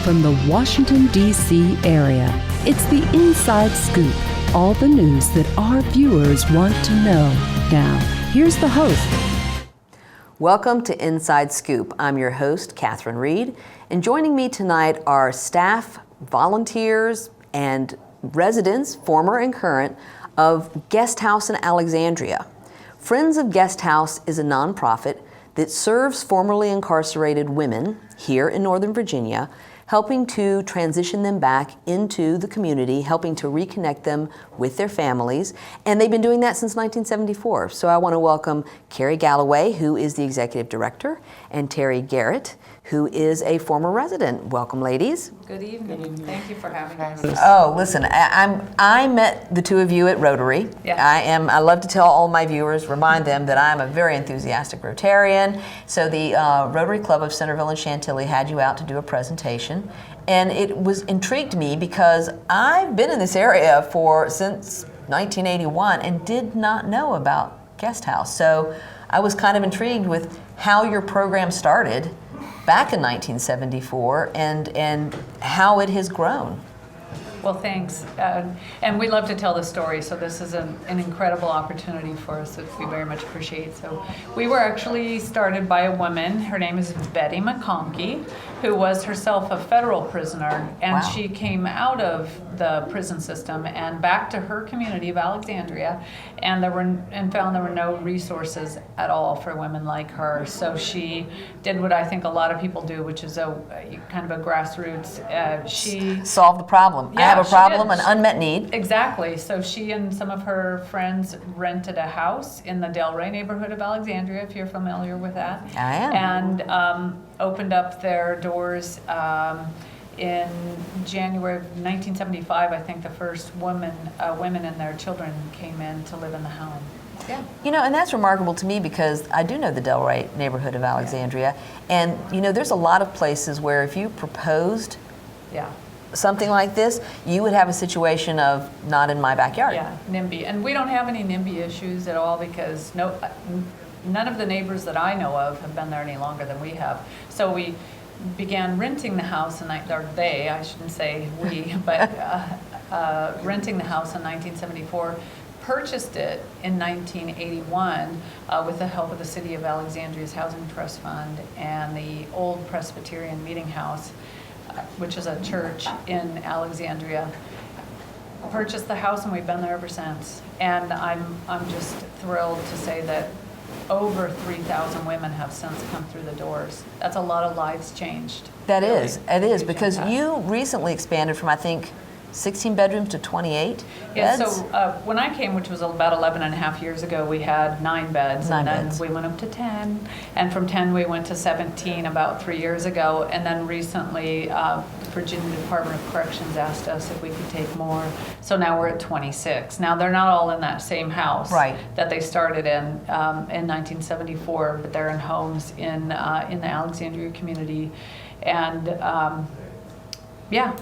from the Washington, D.C. area. It's the Inside Scoop, all the news that our viewers want to know. Now, here's the host. Welcome to Inside Scoop. I'm your host, Catherine Reed, and joining me tonight are staff, volunteers, and residents, former and current, of Guest House in Alexandria. Friends of Guest House is a nonprofit that serves formerly incarcerated women here in Northern Virginia, helping to transition them back into the community, helping to reconnect them with their families. And they've been doing that since 1974. So I want to welcome Kari Galloway, who is the executive director, and Terry Garrett, who is a former resident. Welcome, ladies. Good evening. Thank you for having us. Oh, listen, I met the two of you at Rotary. Yeah. I love to tell all my viewers, remind them that I'm a very enthusiastic Rotarian. So the Rotary Club of Centerville and Chantilly had you out to do a presentation. And it intrigued me because I've been in this area since 1981 and did not know about Guest House. So I was kind of intrigued with how your program started back in 1974 and how it has grown. Well, thanks. And we love to tell the story, so this is an incredible opportunity for us that we very much appreciate. So we were actually started by a woman. Her name is Betty McConkey, who was herself a federal prisoner, and Wow. She came out of the prison system and back to her community of Alexandria, and found there were no resources at all for women like her. So she did what I think a lot of people do, which is a kind of a grassroots. She solved the problem. Yeah, I have a she problem, did. an unmet need. Exactly. So she and some of her friends rented a house in the Delray neighborhood of Alexandria, if you're familiar with that. I am. And opened up their doors in January of 1975. I think the first women and their children came in to live in the home. Yeah. You know, and that's remarkable to me because I do know the Delray neighborhood of Alexandria. And, you know, there's a lot of places where if you proposed Yeah. something like this, you would have a situation of not in my backyard. Yeah, NIMBY. And we don't have any NIMBY issues at all because none of the neighbors that I know of have been there any longer than we have. So we began renting the house, I shouldn't say we, but renting the house in 1974, purchased it in 1981 with the help of the City of Alexandria's Housing Trust Fund and the old Presbyterian Meeting House, which is a church in Alexandria. Purchased the house and we've been there ever since. And I'm just thrilled to say that over 3,000 women have since come through the doors. That's a lot of lives changed. It is, Huge because impact. you recently expanded from, I think, 16 bedrooms to 28 Yeah, beds? so when I came, which was about 11 and a half years ago, we had 9 beds. Nine and then beds. we went up to 10. And from 10, we went to 17 about 3 years ago. And then recently, the Virginia Department of Corrections asked us if we could take more. So now we're at 26. Now, they're not all in that same house Right. that they started in 1974, but they're in homes in the Alexandria community. And yeah,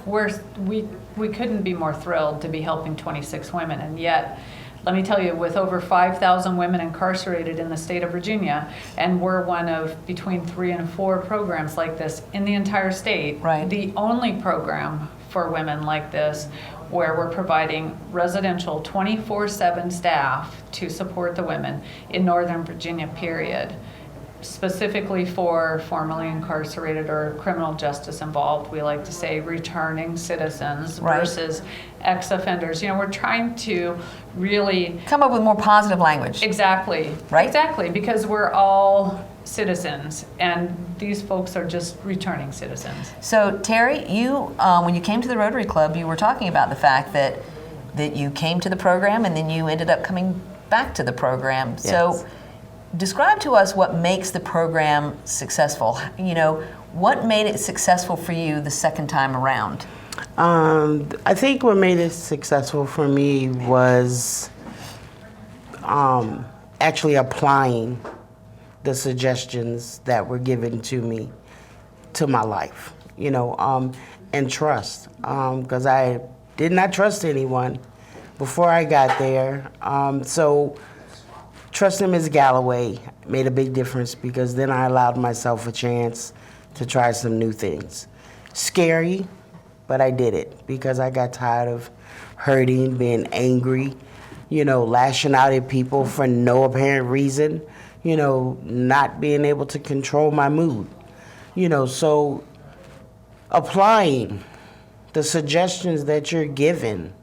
we couldn't be more thrilled to be helping 26 women, and yet, let me tell you, with over 5,000 women incarcerated in the state of Virginia, and we're one of between 3 and 4 programs like this in the entire state, Right. the only program for women like this where we're providing residential 24/7 staff to support the women in Northern Virginia, period. Specifically for formerly incarcerated or criminal justice involved, we like to say returning citizens Right. versus ex-offenders. You know, we're trying to really Come up with more positive language. exactly, Right? exactly, because we're all citizens, and these folks are just returning citizens. So Terry, you when you came to the Rotary Club, you were talking about the fact that you came to the program and then you ended up coming back to the program. Yes. So describe to us what makes the program successful. You know, what made it successful for you the second time around? I think what made it successful for me was actually applying the suggestions that were given to me to my life, you know, and trust, because I did not trust anyone before I got there. So trusting Ms. Galloway made a big difference because then I allowed myself a chance to try some new things. scary, but I did it because I got tired of hurting, being angry, lashing out at people for no apparent reason, not being able to control my mood. So applying the suggestions that you're given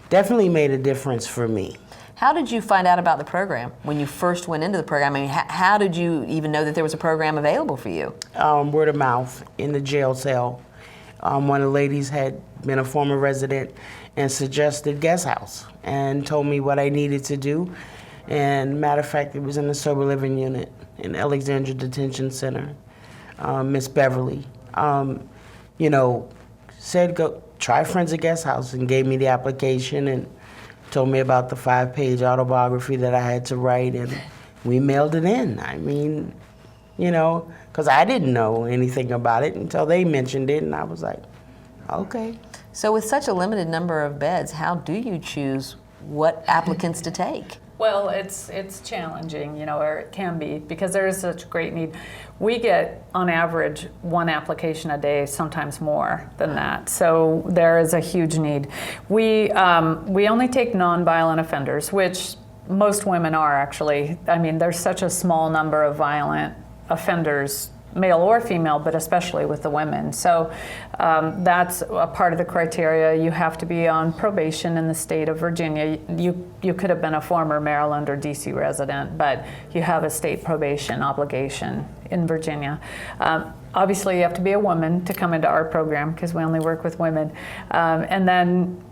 definitely made a difference for me. How did you find out about the program when you first went into the program? I mean, how did you even know that there was a program available for you? Word of mouth in the jail cell. One of the ladies had been a former resident and suggested guest house and told me what I needed to do. And matter of fact, it was in the sober living unit in Alexandria Detention Center. Miss Beverly, said go try Friends of Guest House and gave me the application and told me about the 5-page autobiography that I had to write, and we mailed it in. I mean, because I didn't know anything about it until they mentioned it, and I was like, okay. So with such a limited number of beds, how do you choose what applicants to take? Well, it's challenging, or it can be, because there is such great need. We get, on average, 1 application a day, sometimes more than that. So there is a huge need. We only take nonviolent offenders, which most women are, actually. I mean, there's such a small number of violent offenders, male or female, but especially with the women. So that's a part of the criteria. You have to be on probation in the state of Virginia. You could have been a former Maryland or DC resident, but you have a state probation obligation in Virginia. Obviously, you have to be a woman to come into our program because we only work with women. And then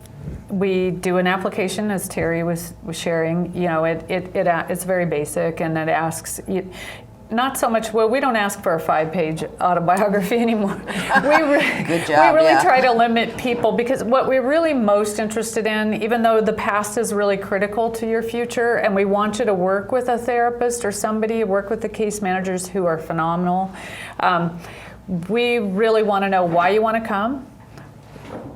we do an application, as Terry was sharing. It's very basic, and it asks. Not so much, we don't ask for a 5-page autobiography anymore. Good job, we really try to limit people, because what we're really most interested in, even though the past is really critical to your future, and we want you to work with a therapist or somebody, work with the case managers who are phenomenal, we really want to know why you want to come,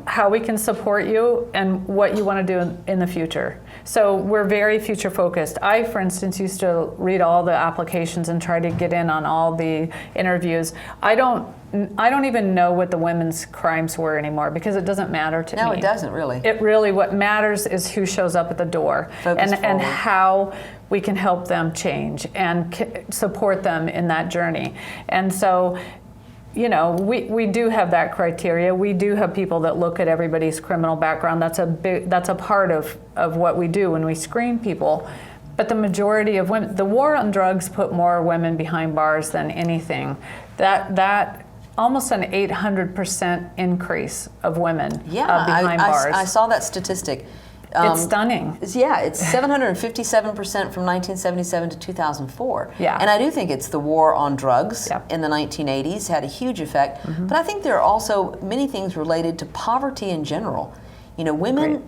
how we can support you, and what you want to do in the future. So we're very future focused. I, for instance, used to read all the applications and try to get in on all the interviews. I don't even know what the women's crimes were anymore, because it doesn't matter to me. No, it doesn't really. It really, what matters is who shows up at the door and how we can help them change and support them in that journey. And so, we do have that criteria. We do have people that look at everybody's criminal background. That's a part of what we do when we screen people. But the majority of women, the war on drugs put more women behind bars than anything. That almost an 800% increase of women behind bars. I saw that statistic. It's stunning. Yeah, it's 757% from 1977 to 2004. Yeah. And I do think it's the war on drugs Yep. in the 1980s had a huge effect. Mm-hmm. But I think there are also many things related to poverty in general. Women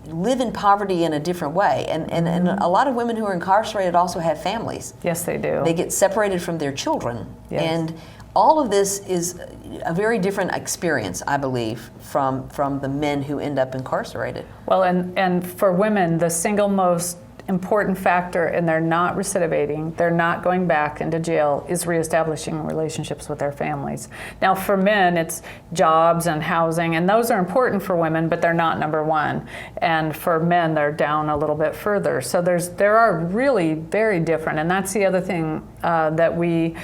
live in poverty in a different way. And a lot of women who are incarcerated also have families. Yes, they do. They get separated from their children. Yes. And all of this is a very different experience, I believe, from the men who end up incarcerated. Well, and for women, the single most important factor, and they're not recidivating, they're not going back into jail, is reestablishing relationships with their families. Now, for men, it's jobs and housing, and those are important for women, but they're not number one. And for men, they're down a little bit further. So there are really very different, and that's the other thing that we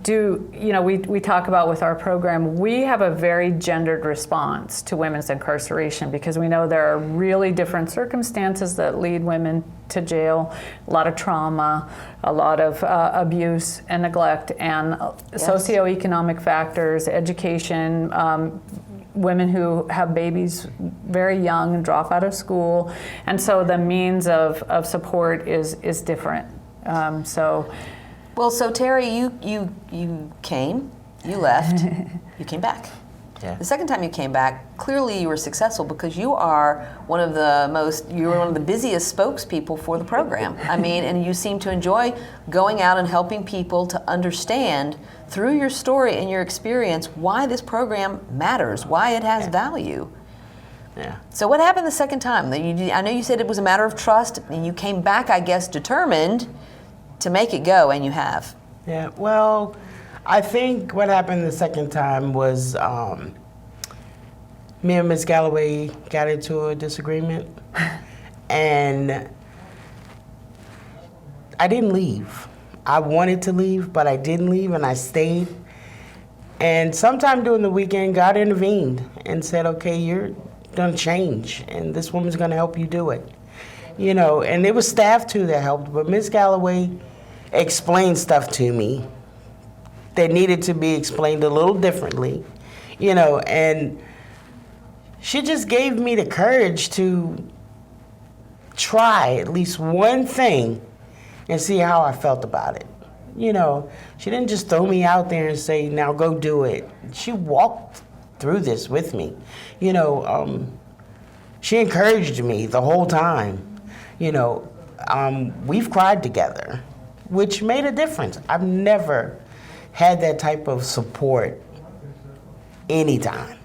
do, we talk about with our program. We have a very gendered response to women's incarceration, because we know there are really different circumstances that lead women to jail, a lot of trauma, a lot of abuse and neglect, and socioeconomic factors, education, women who have babies very young and drop out of school, and so the means of support is different. So Terry, you came, you left, you came back. Yeah. The second time you came back, clearly you were successful, because you are one of the busiest spokespeople for the program. I mean, and you seem to enjoy going out and helping people to understand through your story and your experience why this program matters, why it has value. Yeah. So what happened the second time? I know you said it was a matter of trust, and you came back, I guess, determined to make it go, and you have. Yeah, well, I think what happened the second time was me and Miss Galloway got into a disagreement, and I didn't leave. I wanted to leave, but I didn't leave, and I stayed. And sometime during the weekend, God intervened and said, okay, you're gonna change, and this woman's gonna help you do it. You know, and it was staff too that helped, but Miss Galloway explained stuff to me that needed to be explained a little differently, you know, and she just gave me the courage to try at least one thing and see how I felt about it. You know, she didn't just throw me out there and say, now go do it. She walked through this with me. You know, she encouraged me the whole time. You know, we've cried together, which made a difference. I've never had that type of support anytime.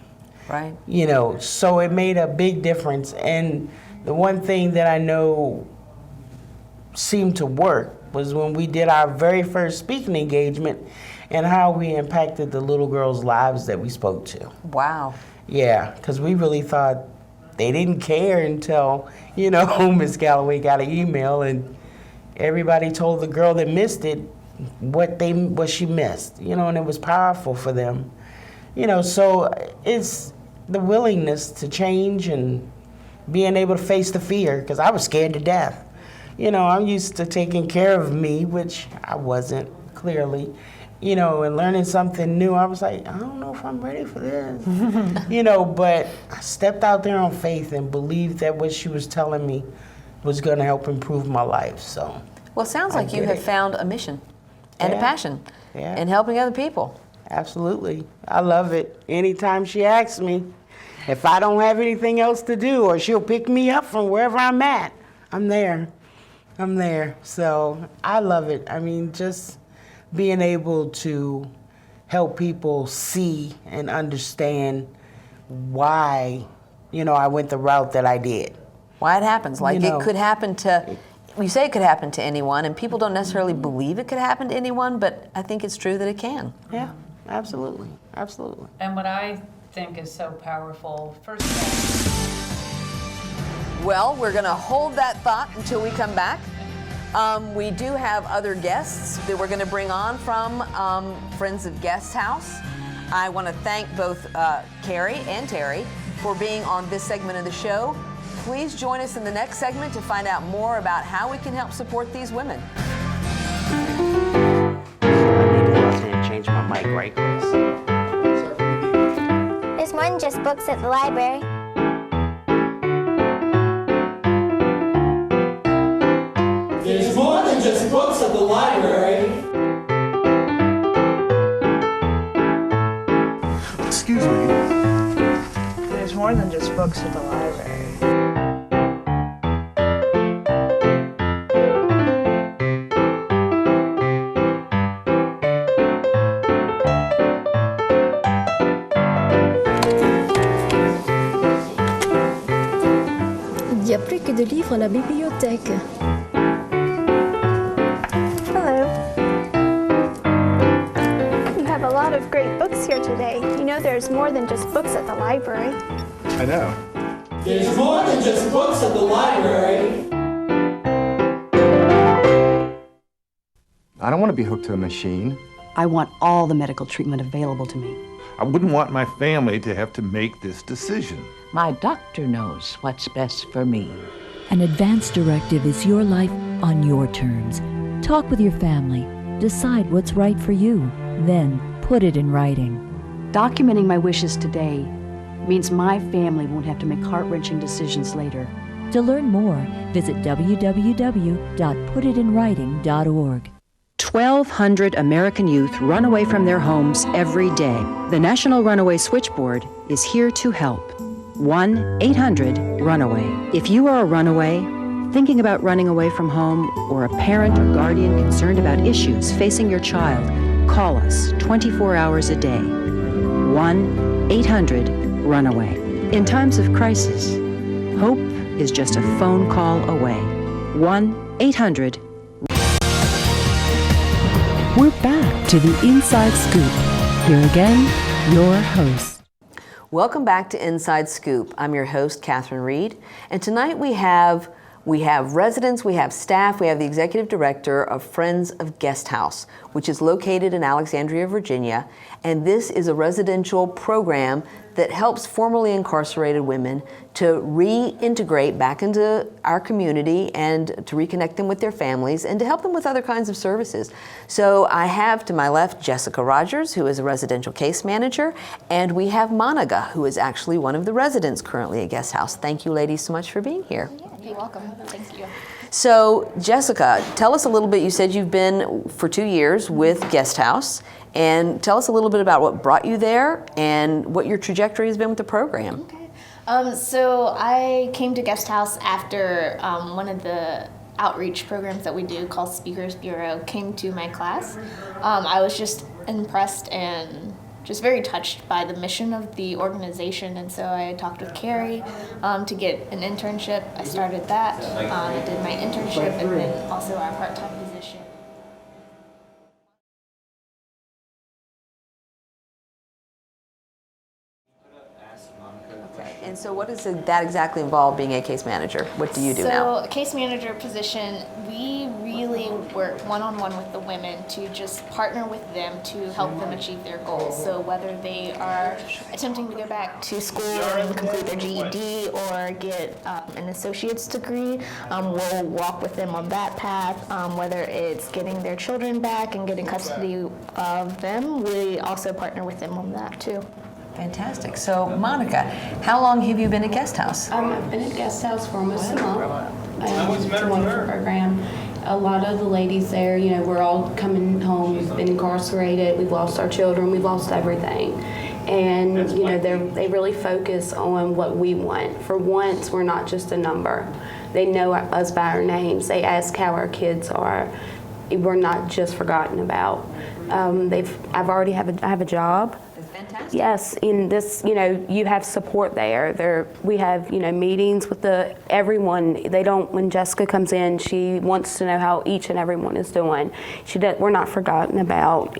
Right. You know, so it made a big difference. And the one thing that I know seemed to work was when we did our very first speaking engagement and how we impacted the little girls' lives that we spoke to. Wow. Yeah, because we really thought they didn't care until, you know, Miss Galloway got an email and everybody told the girl that missed it what she missed, you know, and it was powerful for them. You know, so it's the willingness to change and being able to face the fear, because I was scared to death. You know, I'm used to taking care of me, which I wasn't, clearly. You know, and learning something new, I was like, I don't know if I'm ready for this. You know, but I stepped out there on faith and believed that what she was telling me was going to help improve my life. So, Well, it sounds like you have found a mission and a Yeah. passion Yeah. in helping other people. Absolutely. I love it. Anytime she asks me, if I don't have anything else to do, or she'll pick me up from wherever I'm at, I'm there. I'm there. So I love it. I mean, just being able to help people see and understand why, you know, I went the route that I did. Why it happens. Like, You know, it could happen to, you say it could happen to anyone, and people don't necessarily believe it could happen to anyone, but I think it's true that it can. Yeah, absolutely. Absolutely. And what I think is so powerful, first of Well, we're going to hold that thought until we come back. We do have other guests that we're going to bring on from Friends of Guest House. I want to thank both Kari and Terry for being on this segment of the show. Please join us in the next segment to find out more about how we can help support these women. I need to go out there and change my mic right quick. There's more than just books at the library. There's more than just books at the library. Excuse me. There's more than just books at the library. Il y a plus que de livres à la bibliothèque. Hello. You have a lot of great books here today. You know there's more than just books at the library. I know. There's more than just books at the library. I don't want to be hooked to a machine. I want all the medical treatment available to me. I wouldn't want my family to have to make this decision. My doctor knows what's best for me. An advance directive is your life on your terms. Talk with your family. Decide what's right for you. Then put it in writing. Documenting my wishes today means my family won't have to make heart-wrenching decisions later. To learn more, visit www.putitinwriting.org. 1,200 American youth run away from their homes every day. The National Runaway Switchboard is here to help. 1-800-RUNAWAY. If you are a runaway, thinking about running away from home, or a parent or guardian concerned about issues facing your child, call us 24 hours a day. 1-800-RUNAWAY. In times of crisis, hope is just a phone call away. 1-800. We're back to the Inside Scoop. Here again, your host. Welcome back to Inside Scoop. I'm your host, Catherine Reed, and tonight we have residents, we have staff, we have the executive director of Friends of Guest House, which is located in Alexandria, Virginia, and this is a residential program that helps formerly incarcerated women to reintegrate back into our community and to reconnect them with their families and to help them with other kinds of services. So I have to my left Jessica Rodgers, who is a residential case manager, and we have Monica, who is actually one of the residents currently at Guest House. Thank you ladies so much for being here. You're welcome. Thank you. So Jessica, tell us a little bit, you said you've been for 2 years with Guest House, and tell us a little bit about what brought you there and what your trajectory has been with the program. Okay. So I came to Guest House after one of the outreach programs that we do called Speakers Bureau came to my class. I was just impressed and just very touched by the mission of the organization, and so I talked with Kari to get an internship. I started that. I did my internship and then also our part-time position. And so what does that exactly involve, being a case manager? What do you do now? So a case manager position, we really work one-on-one with the women to just partner with them to help them achieve their goals. So whether they are attempting to go back to school and complete their GED or get an associate's degree, we'll walk with them on that path. Whether it's getting their children back and getting custody of them, we also partner with them on that too. Fantastic. So, Monica, how long have you been at Guest House? I've been at Guest House for almost a month. It's a wonderful program. A lot of the ladies there, you know, we're all coming home, we've been incarcerated, we've lost our children, we've lost everything. And, you know, they really focus on what we want. For once, we're not just a number. They know us by our names. They ask how our kids are. We're not just forgotten about. I have a job. Fantastic. Yes, in this, you know, you have support there. We have, you know, meetings with everyone. When Jessica comes in, she wants to know how each and everyone is doing. We're not forgotten about.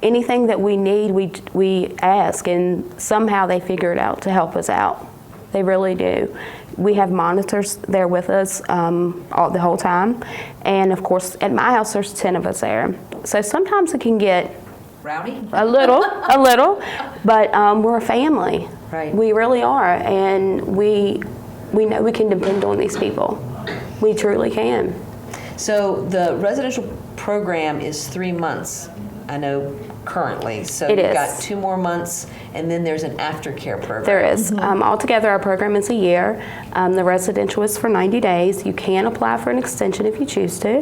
Anything that we need, we ask, and somehow they figure it out to help us out. They really do. We have monitors there with us the whole time, and of course, at my house, there's 10 of us there. So sometimes it can get rowdy? A little, but we're a family. Right. We really are, and we know we can depend on these people. We truly can. So the residential program is 3 months, I know currently. So It you've is. got 2 more months, and then there's an aftercare program. There is. Altogether, our program is a year. The residential is for 90 days. You can apply for an extension if you choose to.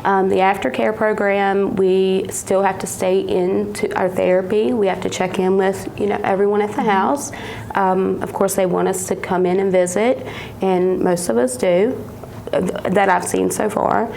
The aftercare program, we still have to stay into our therapy. We have to check in with, you know, everyone at the house. Of course, they want us to come in and visit, and most of us do, that I've seen so far.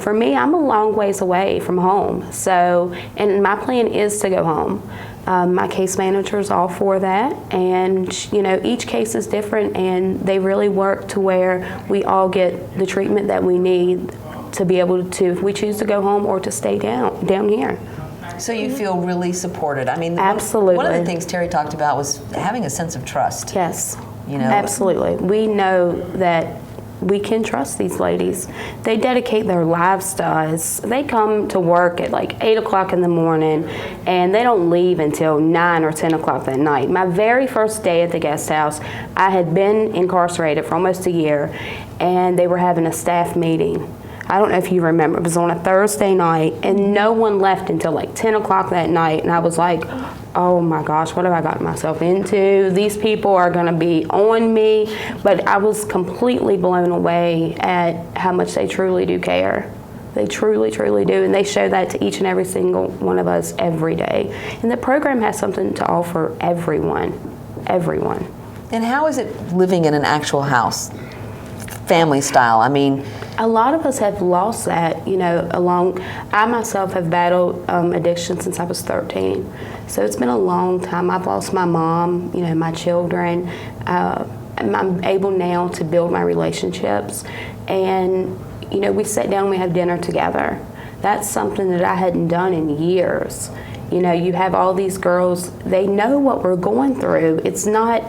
For me, I'm a long ways away from home, and my plan is to go home. My case manager's all for that, and you know, each case is different, and they really work to where we all get the treatment that we need to be able to, if we choose to go home or to stay down here. So you feel really supported. I mean, absolutely. One of the things Terry talked about was having a sense of trust. Yes. You know, absolutely. We know that we can trust these ladies. They dedicate their lives to us. They come to work at like 8 o'clock in the morning, and they don't leave until 9 or 10 o'clock that night. My very first day at the Guest House, I had been incarcerated for almost a year, and they were having a staff meeting. I don't know if you remember, it was on a Thursday night, and no one left until like 10 o'clock that night, and I was like, oh my gosh, what have I gotten myself into? These people are gonna be on me. But I was completely blown away at how much they truly do care. They truly, truly do, and they show that to each and every single one of us every day. And the program has something to offer everyone. And how is it living in an actual house, family style? I mean, a lot of us have lost that, you know, I myself have battled addiction since I was 13. So it's been a long time. I've lost my mom, you know, my children. I'm able now to build my relationships. And, you know, we sit down and we have dinner together. That's something that I hadn't done in years. You know, you have all these girls, they know what we're going through. It's not,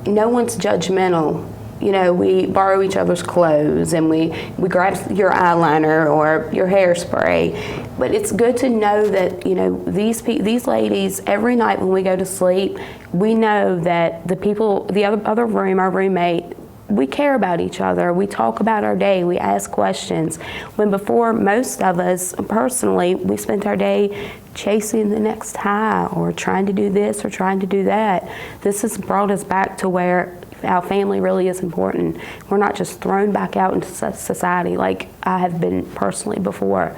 no one's judgmental. You know, we borrow each other's clothes and we grab your eyeliner or your hairspray. But it's good to know that, you know, these ladies, every night when we go to sleep, we know that the people, the other room, our roommate, we care about each other. We talk about our day. We ask questions. When before, most of us, personally, we spent our day chasing the next high or trying to do this or trying to do that. This has brought us back to where our family really is important. We're not just thrown back out into society like I have been personally before.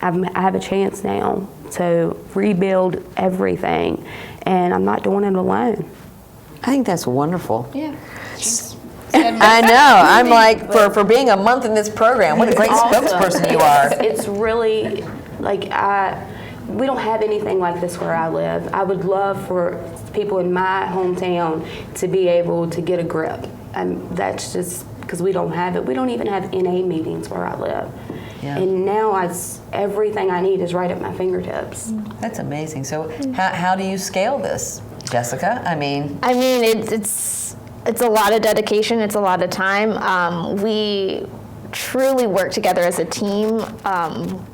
I have a chance now to rebuild everything, and I'm not doing it alone. I think that's wonderful. Yeah. I know. I'm like, for being a month in this program, what a great spokesperson you are. It's really, like, we don't have anything like this where I live. I would love for people in my hometown to be able to get a grip. And that's just because we don't have it. We don't even have NA meetings where I live. Yeah. And now everything I need is right at my fingertips. That's amazing. So how do you scale this, Jessica? I mean, it's a lot of dedication. It's a lot of time. We truly work together as a team,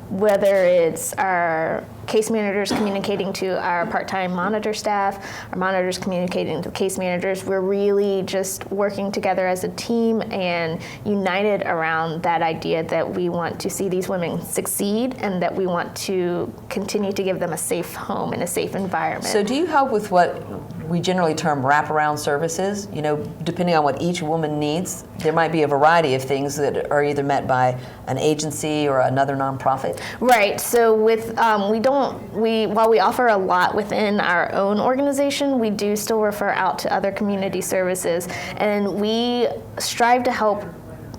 whether it's our case managers communicating to our part-time monitor staff, our monitors communicating to the case managers. We're really just working together as a team and united around that idea that we want to see these women succeed and that we want to continue to give them a safe home and a safe environment. So do you help with what we generally term wraparound services? You know, depending on what each woman needs, there might be a variety of things that are either met by an agency or another nonprofit. Right. So with while we offer a lot within our own organization, we do still refer out to other community services, and we strive to help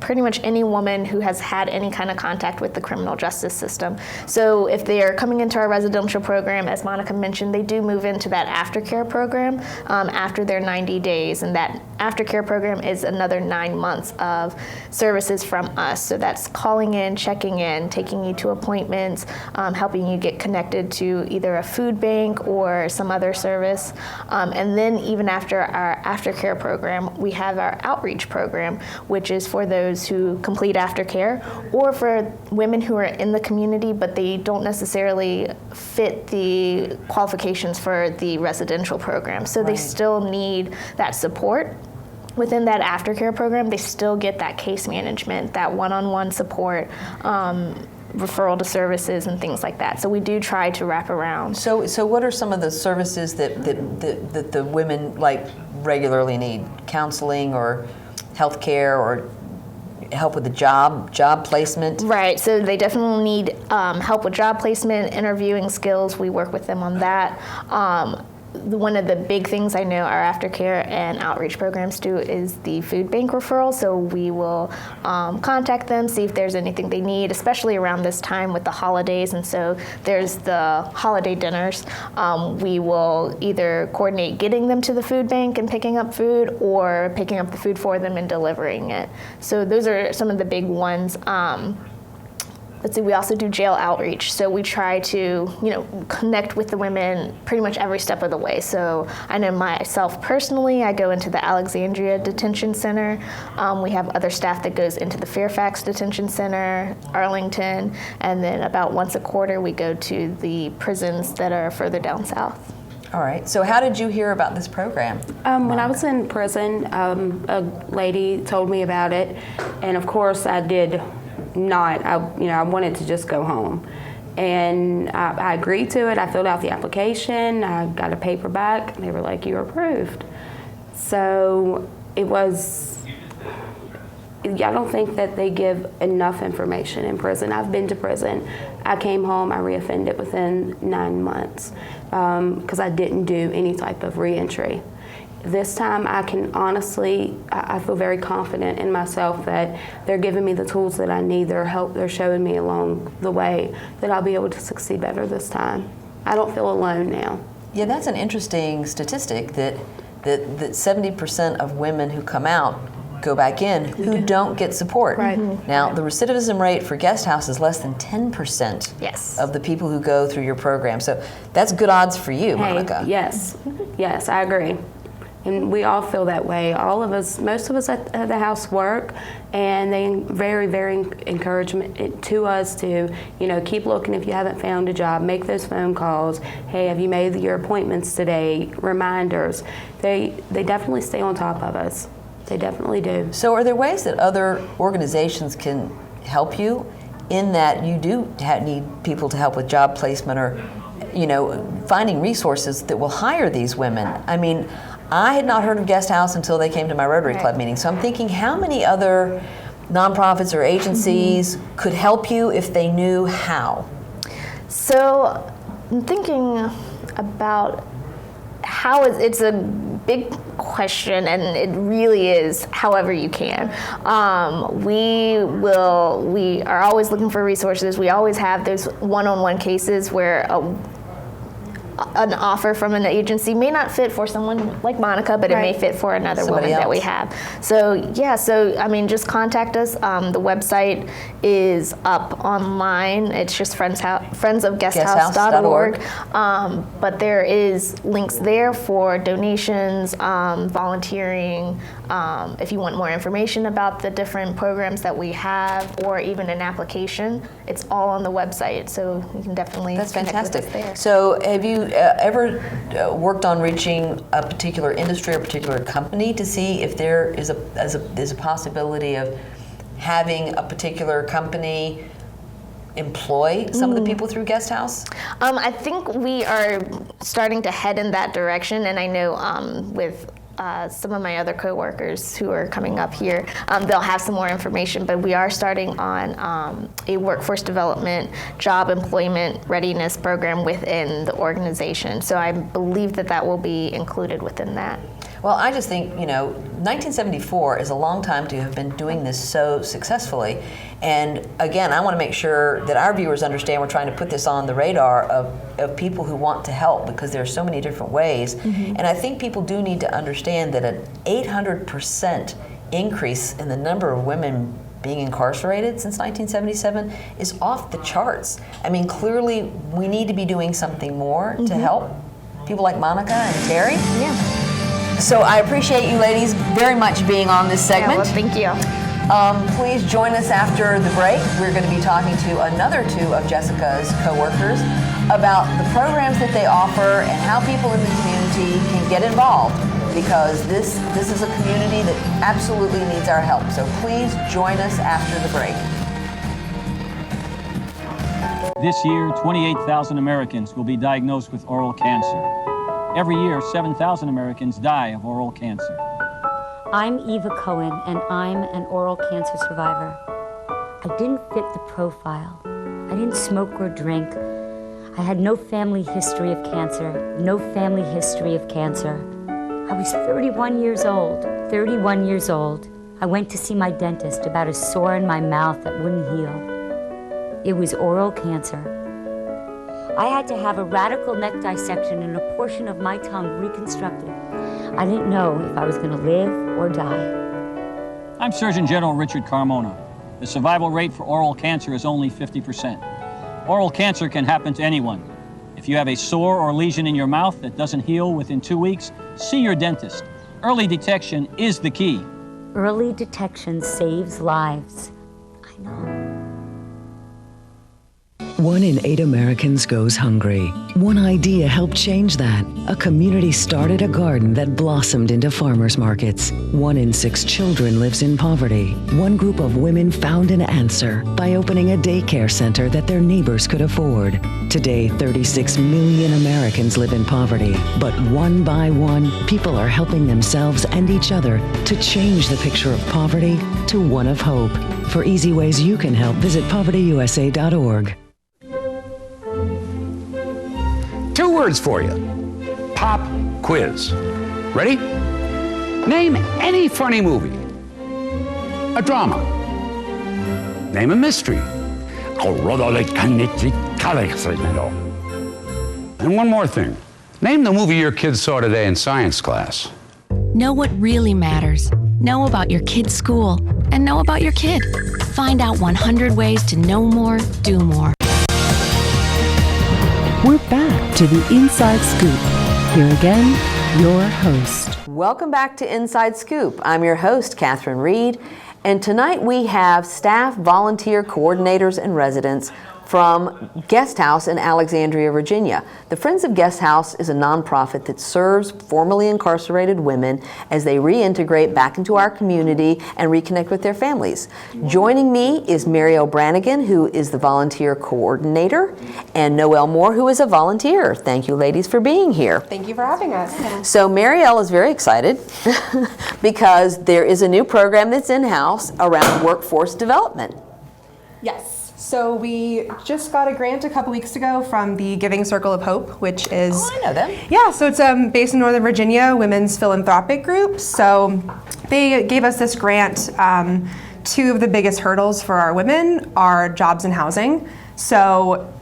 pretty much any woman who has had any kind of contact with the criminal justice system. So if they are coming into our residential program, as Monica mentioned, they do move into that aftercare program after their 90 days, and that aftercare program is another 9 months of services from us. So that's calling in, checking in, taking you to appointments, helping you get connected to either a food bank or some other service. And then even after our aftercare program, we have our outreach program, which is for those who complete aftercare, or for women who are in the community but they don't necessarily fit the qualifications for the residential program. So they still need that support. Within that aftercare program, they still get that case management, that one-on-one support, referral to services and things like that. So we do try to wrap around. So what are some of the services that the women like regularly need? Counseling or health care or help with the job placement? Right, so they definitely need help with job placement, interviewing skills. We work with them on that. One of the big things I know our aftercare and outreach programs do is the food bank referral. So we will contact them, see if there's anything they need, especially around this time with the holidays. And so there's the holiday dinners. We will either coordinate getting them to the food bank and picking up food, or picking up the food for them and delivering it. So those are some of the big ones. Let's see, we also do jail outreach. So we try to, connect with the women pretty much every step of the way. So I know myself personally, I go into the Alexandria Detention Center. We have other staff that goes into the Fairfax Detention Center, Arlington, and then about once a quarter we go to the prisons that are further down south. All right. So how did you hear about this program? When I was in prison, a lady told me about it, and of course I did not. I wanted to just go home, and I agreed to it. I filled out the application. I got a paper back. They were like, "You're approved." So it was. I don't think that they give enough information in prison. I've been to prison. I came home. I reoffended within 9 months because I didn't do any type of reentry. This time I can honestly, I feel very confident in myself that they're giving me the tools that I need, they're showing me along the way that I'll be able to succeed better this time. I don't feel alone now. Yeah, that's an interesting statistic that 70% of women who come out go back in who don't get support. Right. Now, the recidivism rate for guest house is less than 10% Yes. of the people who go through your program. So that's good odds for you, Monica. Yes, yes, I agree. And we all feel that way. All of us, most of us at the house work, and they very, very encouragement to us to, keep looking if you haven't found a job, make those phone calls. Hey, have you made your appointments today? Reminders. They definitely stay on top of us. They definitely do. So are there ways that other organizations can help you in that you do need people to help with job placement or, finding resources that will hire these women? I mean, I had not heard of Guest House until they came to my Rotary Club meeting. So I'm thinking, how many other nonprofits or agencies could help you if they knew how? So I'm thinking about how it's a big question, and it really is however you can. We are always looking for resources. We always have those one-on-one cases where an offer from an agency may not fit for someone like Monica, but it may fit for another woman that we have. So just contact us. The website is up online. It's just friendsofguesthouse.org. But there is links there for donations, volunteering. If you want more information about the different programs that we have, or even an application, it's all on the website. So you can definitely That's connect fantastic. with us there. So have you ever worked on reaching a particular industry or particular company to see if there is a possibility of having a particular company employ some of the people through Guest House? I think we are starting to head in that direction, and I know with some of my other coworkers who are coming up here, they'll have some more information, but we are starting on a workforce development, job employment readiness program within the organization. So I believe that will be included within that. Well, I just think, 1974 is a long time to have been doing this so successfully. And again, I want to make sure that our viewers understand we're trying to put this on the radar of people who want to help, because there are so many different ways. And I think people do need to understand that an 800% increase in the number of women being incarcerated since 1977 is off the charts. I mean, clearly we need to be doing something more to help people like Monica and Terry. Yeah. So I appreciate you ladies very much being on this segment. Yeah, well, thank you. Please join us after the break. We're going to be talking to another two of Jessica's coworkers about the programs that they offer and how people in the community can get involved, because this is a community that absolutely needs our help. So please join us after the break. This year, 28,000 Americans will be diagnosed with oral cancer. Every year, 7,000 Americans die of oral cancer. I'm Eva Cohen, and I'm an oral cancer survivor. I didn't fit the profile. I didn't smoke or drink. I had no family history of cancer. I was 31 years old. I went to see my dentist about a sore in my mouth that wouldn't heal. It was oral cancer. I had to have a radical neck dissection and a portion of my tongue reconstructed. I didn't know if I was going to live or die. I'm Surgeon General Richard Carmona. The survival rate for oral cancer is only 50%. Oral cancer can happen to anyone. If you have a sore or lesion in your mouth that doesn't heal within 2 weeks, see your dentist. Early detection is the key. Early detection saves lives. I know. 1 in 8 Americans goes hungry. One idea helped change that. A community started a garden that blossomed into farmers markets. 1 in 6 children lives in poverty. One group of women found an answer by opening a daycare center that their neighbors could afford. Today, 36 million Americans live in poverty. But one by one, people are helping themselves and each other to change the picture of poverty to one of hope. For easy ways you can help, visit povertyusa.org. 2 words for you. Pop quiz. Ready? Name any funny movie. A drama. Name a mystery. And one more thing. Name the movie your kids saw today in science class. Know what really matters. Know about your kid's school and know about your kid. Find out 100 ways to know more, do more. We're back to the Inside Scoop. Here again, your host. Welcome back to Inside Scoop. I'm your host, Catherine Reed, and tonight we have staff, volunteer, coordinators, and residents from Guest House in Alexandria, Virginia. The Friends of Guest House is a nonprofit that serves formerly incarcerated women as they reintegrate back into our community and reconnect with their families. Joining me is Mariel Branagan, who is the volunteer coordinator, and Noelle Moore, who is a volunteer. Thank you, ladies, for being here. Thank you for having us. So Mariel is very excited because there is a new program that's in-house around workforce development. Yes. So we just got a grant a couple weeks ago from the Giving Circle of Hope, which is... Oh, I know them. Yeah, so it's based in Northern Virginia, women's philanthropic group. So they gave us this grant. Two of the biggest hurdles for our women are jobs and housing. So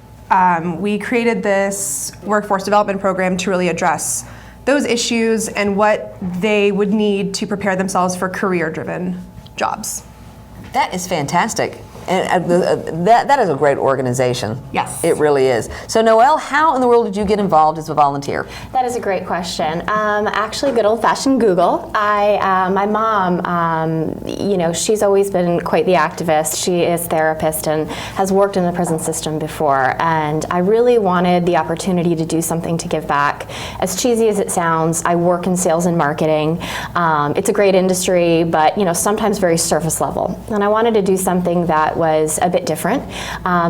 we created this workforce development program to really address those issues and what they would need to prepare themselves for career-driven jobs. That is fantastic. And that is a great organization. Yes. It really is. So Noelle, how in the world did you get involved as a volunteer? That is a great question. Actually, good old-fashioned Google. My mom, she's always been quite the activist. She is a therapist and has worked in the prison system before. And I really wanted the opportunity to do something to give back. As cheesy as it sounds, I work in sales and marketing. It's a great industry, but sometimes very surface level. And I wanted to do something that was a bit different.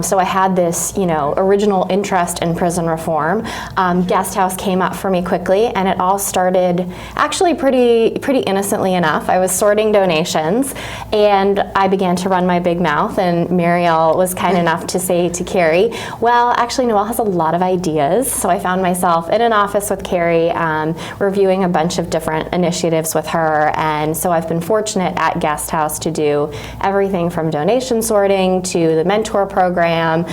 So I had this, original interest in prison reform. Guest House came up for me quickly, and it all started actually pretty innocently enough. I was sorting donations, and I began to run my big mouth, and Mariel was kind enough to say to Kari, well, actually Noelle has a lot of ideas. So I found myself in an office with Kari, reviewing a bunch of different initiatives with her, and so I've been fortunate at Guest House to do everything from donation sorting to the mentor program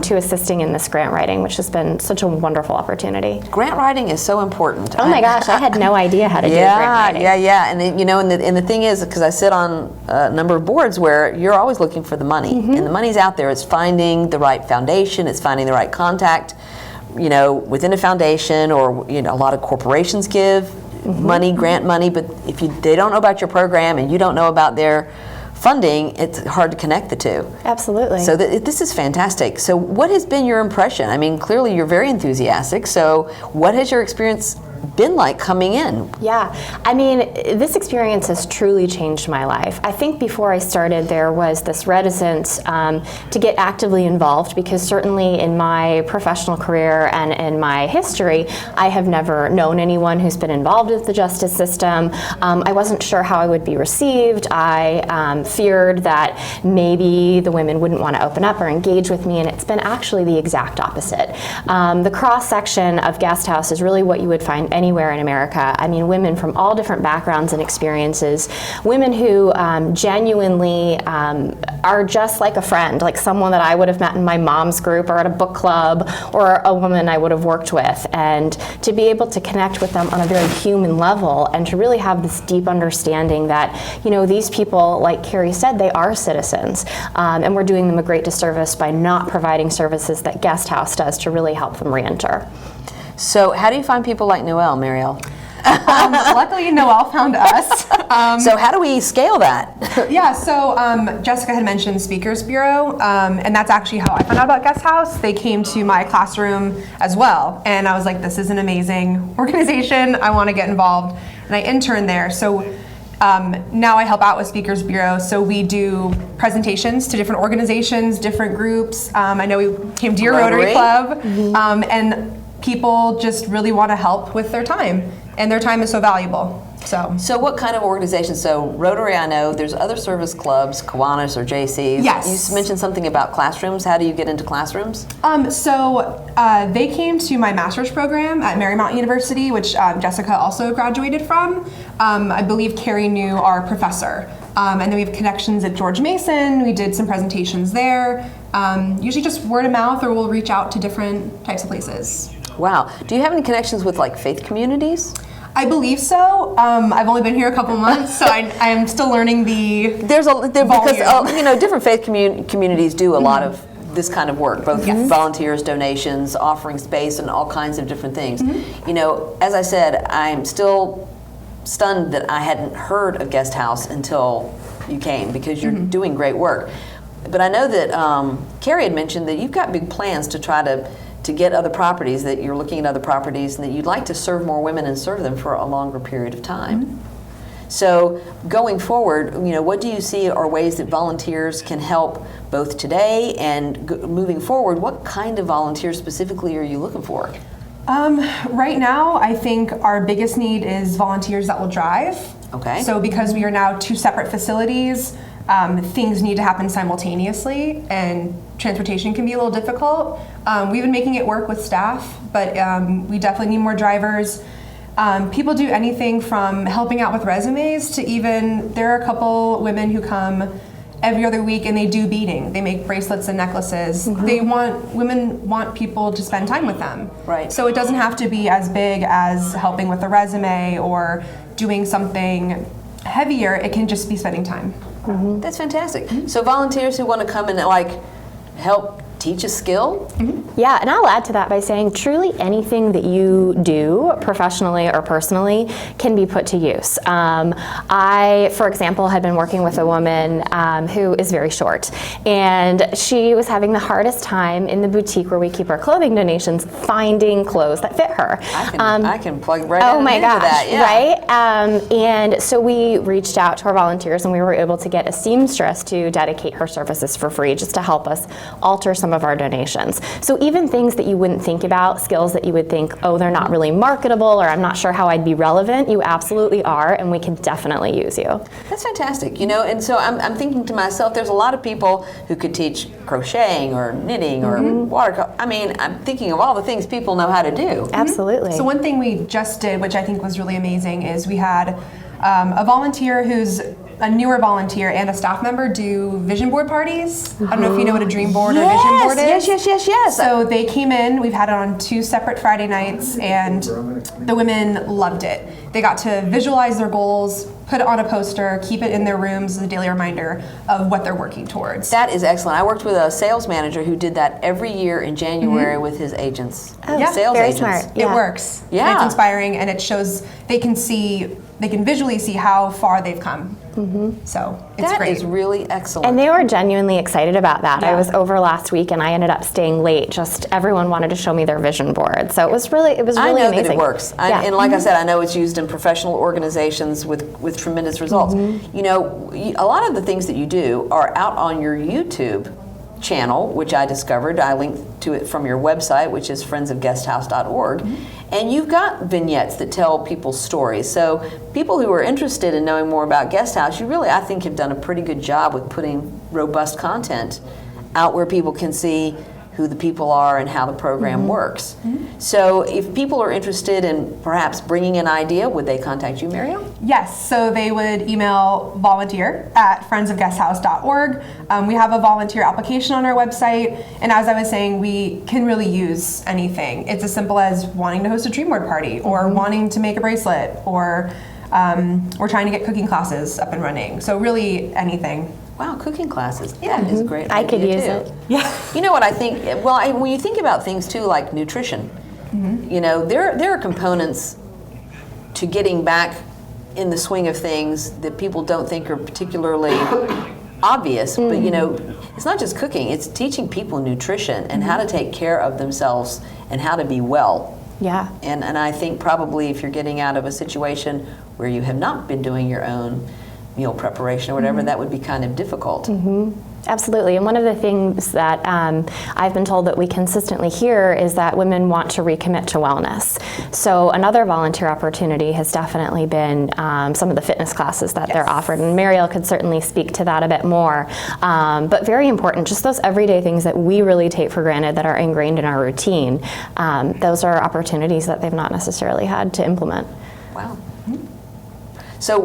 to assisting in this grant writing, which has been such a wonderful opportunity. Grant writing is so important. Oh my gosh, I had no idea how to do grant writing. Yeah. And the thing is, because I sit on a number of boards where you're always looking for the money, and the money's out there. It's finding the right foundation. It's finding the right contact, within a foundation, or a lot of corporations give money, grant money, but if they don't know about your program and you don't know about their funding, it's hard to connect the two. Absolutely. So this is fantastic. So what has been your impression? I mean, clearly you're very enthusiastic. So what has your experience been like coming in? Yeah, I mean, this experience has truly changed my life. I think before I started, there was this reticence to get actively involved, because certainly in my professional career and in my history, I have never known anyone who's been involved with the justice system. I wasn't sure how I would be received. I feared that maybe the women wouldn't want to open up or engage with me, and it's been actually the exact opposite. The cross-section of Guest House is really what you would find anywhere in America. I mean, women from all different backgrounds and experiences, women who genuinely are just like a friend, like someone that I would have met in my mom's group or at a book club, or a woman I would have worked with, and to be able to connect with them on a very human level, and to really have this deep understanding that, these people, like Kari said, they are citizens, and we're doing them a great disservice by not providing services that Guest House does to really help them reenter. So how do you find people like Noelle, Mariel? Luckily, Noelle found us. So how do we scale that? Yeah, so Jessica had mentioned Speakers Bureau, and that's actually how I found out about Guest House. They came to my classroom as well, and I was like, this is an amazing organization. I want to get involved, and I interned there. So now I help out with Speakers Bureau, so we do presentations to different organizations, different groups. I know we came to your Rotary Club, and people just really want to help with their time, and their time is so valuable. So what kind of organizations? So Rotary, I know there's other service clubs, Kiwanis or JCs. Yes. You mentioned something about classrooms. How do you get into classrooms? They came to my master's program at Marymount University, which Jessica also graduated from. I believe Kari knew our professor. And then we have connections at George Mason. We did some presentations there. Usually just word of mouth, or we'll reach out to different types of places. Wow. Do you have any connections with like faith communities? I believe so. I've only been here a couple months, so I am still learning because different faith communities do a lot of this kind of work, both volunteers, donations, offering space, and all kinds of different things. You know, as I said, I'm still stunned that I hadn't heard of Guest House until you came, because you're doing great work. But I know that Kari had mentioned that you've got big plans to try to get other properties, that you're looking at other properties, and that you'd like to serve more women and serve them for a longer period of time. So going forward, you know, what do you see are ways that volunteers can help both today and moving forward? What kind of volunteers specifically are you looking for? Right now, I think our biggest need is volunteers that will drive. Okay. So because we are now 2 separate facilities, things need to happen simultaneously, and transportation can be a little difficult. We've been making it work with staff, but we definitely need more drivers. People do anything from helping out with resumes to even, there are a couple women who come every other week and they do beading. They make bracelets and necklaces. Women want people to spend time with them. Right. So it doesn't have to be as big as helping with a resume or doing something heavier. It can just be spending time. That's fantastic. So volunteers who want to come and help teach a skill? Yeah, and I'll add to that by saying truly anything that you do professionally or personally can be put to use. I, for example, had been working with a woman who is very short, and she was having the hardest time in the boutique where we keep our clothing donations finding clothes that fit her. I can plug right into that. Yeah. Right? And so we reached out to our volunteers, and we were able to get a seamstress to dedicate her services for free, just to help us alter some of our donations. So even things that you wouldn't think about, skills that you would think, oh, they're not really marketable, or I'm not sure how I'd be relevant, you absolutely are, and we can definitely use you. That's fantastic, you know, and so I'm thinking to myself, there's a lot of people who could teach crocheting or knitting or watercolor. I mean, I'm thinking of all the things people know how to do. Absolutely. So one thing we just did, which I think was really amazing, is we had a volunteer who's a newer volunteer and a staff member do vision board parties. I don't know if you know what a dream board or a vision board is. Yes. So they came in, we've had it on 2 separate Friday nights, and the women loved it. They got to visualize their goals, put it on a poster, keep it in their rooms as a daily reminder of what they're working towards. That is excellent. I worked with a sales manager who did that every year in January with his agents. Sales agents. Smart. It works. Yeah. And it's inspiring, and it shows they can visually see how far they've come. So it's that great. That is really excellent. And they were genuinely excited about that. I was over last week and I ended up staying late. Just everyone wanted to show me their vision board. So it was really amazing. I know that it works. And like I said, I know it's used in professional organizations with tremendous results. You know, a lot of the things that you do are out on your YouTube channel, which I discovered. I linked to it from your website, which is friendsofguesthouse.org. And you've got vignettes that tell people's stories. So people who are interested in knowing more about Guest House, you really, I think, have done a pretty good job with putting robust content out where people can see who the people are and how the program works. So if people are interested in perhaps bringing an idea, would they contact you, Mariel? Yes, so they would email volunteer@friendsofguesthouse.org. We have a volunteer application on our website, and as I was saying, we can really use anything. It's as simple as wanting to host a dream board party, or wanting to make a bracelet, or we're trying to get cooking classes up and running. So really anything. Wow, cooking classes. Yeah, that is a great idea. I could use it. Yeah. You know what I think? Well, when you think about things too, like nutrition, you know, there are components to getting back in the swing of things that people don't think are particularly obvious. But you know, it's not just cooking; it's teaching people nutrition and how to take care of themselves and how to be well. Yeah. And I think probably if you're getting out of a situation where you have not been doing your own meal preparation or whatever, that would be kind of difficult. Absolutely, and one of the things that I've been told that we consistently hear is that women want to recommit to wellness. So another volunteer opportunity has definitely been some of the fitness classes that they're offered, and Mariel could certainly speak to that a bit more. But very important, just those everyday things that we really take for granted that are ingrained in our routine, those are opportunities that they've not necessarily had to implement. Wow. So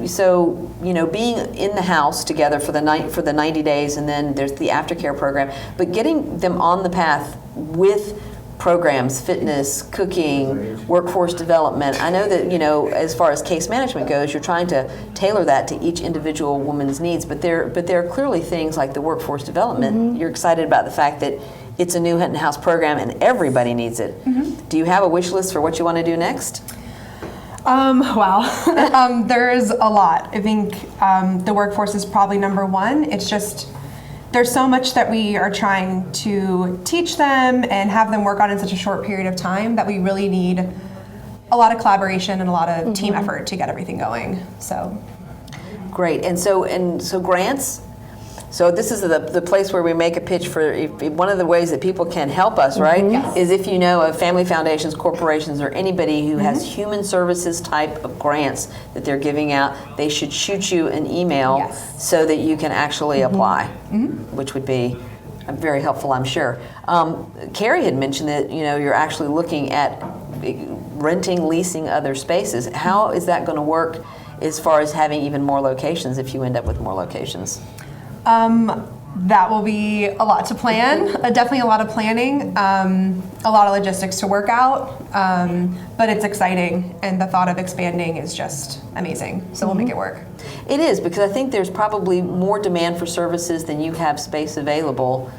so you know, being in the house together for the 90 days, and then there's the aftercare program. But getting them on the path with programs, fitness, cooking, workforce development. I know that, as far as case management goes, you're trying to tailor that to each individual woman's needs, but there are clearly things like the workforce development. You're excited about the fact that it's a new Hinton House program and everybody needs it. Do you have a wish list for what you want to do next? Wow. There's a lot. I think the workforce is probably number one. It's just, there's so much that we are trying to teach them and have them work on in such a short period of time that we really need a lot of collaboration and a lot of team effort to get everything going. So great. And so grants. So this is the place where we make a pitch for one of the ways that people can help us, right? Yes. Is if you know of family foundations, corporations, or anybody who has human services type of grants that they're giving out, they should shoot you an email so that you can actually apply, which would be very helpful, I'm sure. Kari had mentioned that you're actually looking at renting, leasing other spaces. How is that going to work as far as having even more locations if you end up with more locations? That will be a lot to plan, definitely a lot of planning, a lot of logistics to work out, but it's exciting, and the thought of expanding is just amazing, so we'll make it work. It is, because I think there's probably more demand for services than you have space available